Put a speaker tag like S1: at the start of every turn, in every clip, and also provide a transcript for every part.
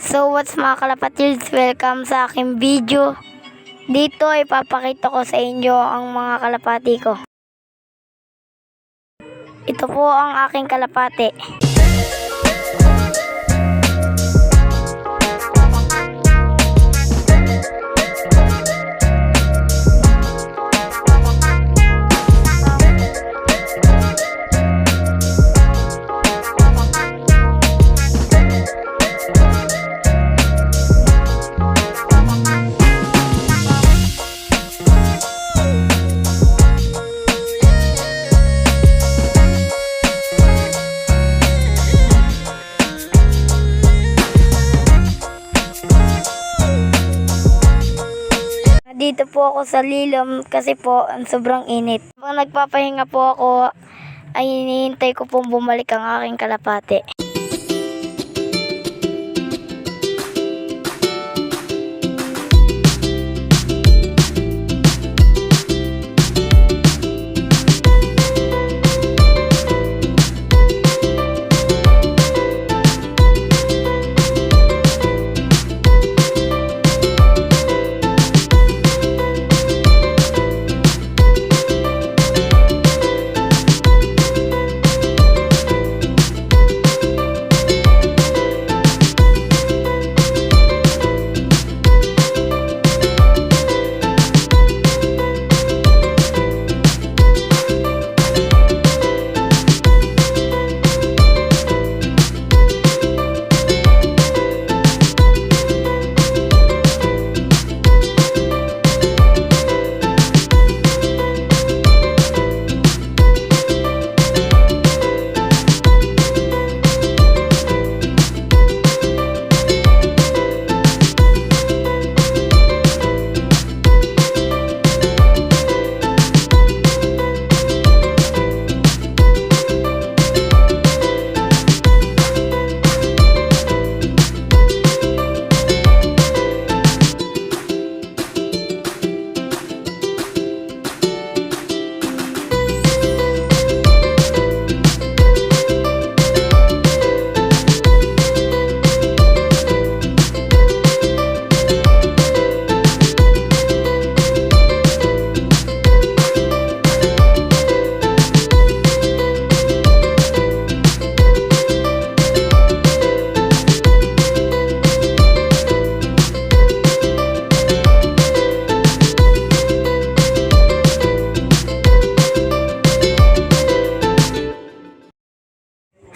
S1: So what's mga kalapatids, welcome sa aking video. Dito ipapakita ko sa inyo ang mga kalapati ko. Ito po ang aking kalapati. Dito po ako sa lilom kasi po ang sobrang init. Pag nagpapahinga po ako ay hinihintay ko pong bumalik ang aking kalapati.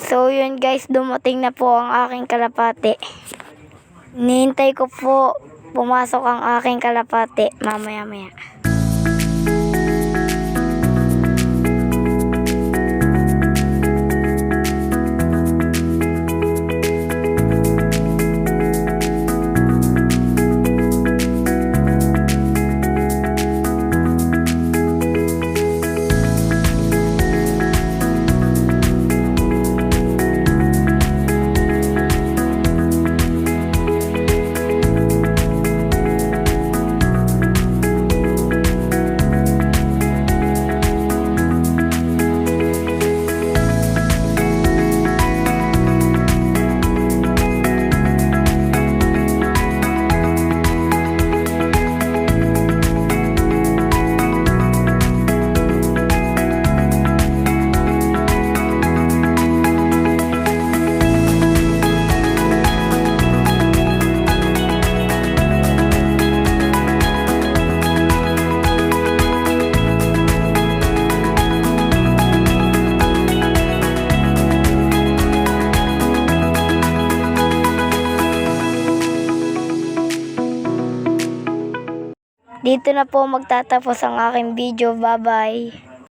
S1: So yun guys, dumating na po ang aking kalapati. Nihintay ko po pumasok ang aking kalapati mamaya-maya. Dito na po magtatapos ang aking video. Bye-bye.